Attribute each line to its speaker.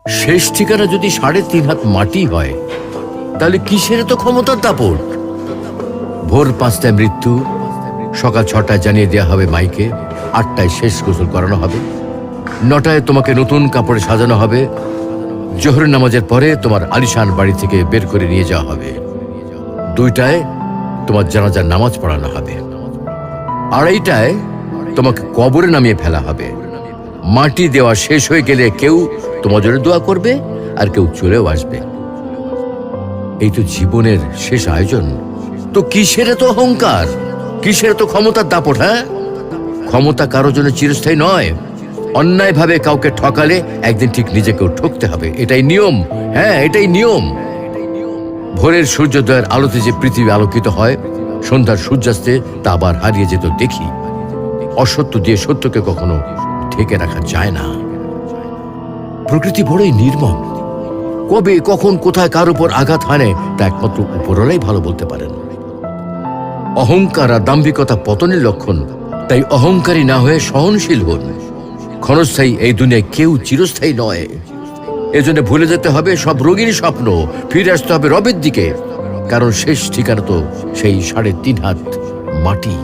Speaker 1: শেষ ঠিকানা যদি 3.5 হাত মাটি হয়, তাহলে কিসের তো ক্ষমতার দাপট? ভোর 5টায় মৃত্যু, সকাল 6টায় জানিয়ে দেওয়া হবে মাইকে, 8টায় শেষ গোসল করানো হবে, 9টায় তোমাকে নতুন কাপড়ে সাজানো হবে, জোহরের নামাজের পরে তোমার আলিশান বাড়ি থেকে বের করে নিয়ে যাওয়া হবে, 2টায় তোমার জানাজার নামাজ পড়ানো হবে, 2:30টায় তোমাকে কবরে নামিয়ে ফেলা হবে। মাটি দেওয়া শেষ হয়ে গেলে কেউ তোমার জন্য দোয়া করবে, আর কেউ চলেও আসবে। এই তো জীবনের শেষ আয়োজন। তো কিসের তো অহংকার, কিসের তো ক্ষমতার দাপট? হ্যাঁ, ক্ষমতা কারোর জন্য চিরস্থায়ী নয়। অন্যায়ভাবে কাউকে ঠকালে একদিন ঠিক নিজেকেও ঠকতে হবে, এটাই নিয়ম। হ্যাঁ, এটাই নিয়ম। ভোরের সূর্যোদয়ের আলোতে যে পৃথিবী আলোকিত হয়, সন্ধ্যার সূর্যাস্তে তা আবার হারিয়ে যেত দেখি। অসত্য দিয়ে সত্যকে কখনো ঢেকে রাখা যায় না। প্রকৃতি বড়ই নির্মম। কবে, কখন, কোথায় কার উপর আঘাত হানে তা একমাত্র উপরওয়ালাই ভালো বলতে পারেন। অহংকার আর দাম্ভিকতা পতনের লক্ষণ, তাই অহংকারী না হয়ে সহনশীল হন। ক্ষণস্থায়ী এই দুনিয়ায় কেউ চিরস্থায়ী নয়। এজন্য ভুলে যেতে হবে সব রঙিন স্বপ্ন, ফিরে আসতে হবে রবের দিকে, কারণ শেষ ঠিকানা তো সেই 3.5 হাত মাটি।